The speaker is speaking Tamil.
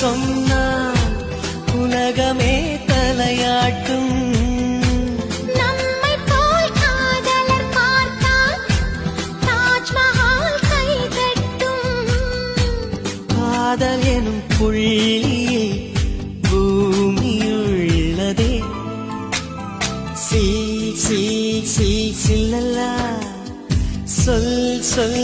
சொன்னால் உலகமே தலையாட்டும். நம்மை போல் காதலர் பார்த்தால் தாஜ்மஹால் கைதட்டும். காதல் எனும் புள்ளியில் பூமியுள்ளதே. சில்லல்லா சொல் சொல்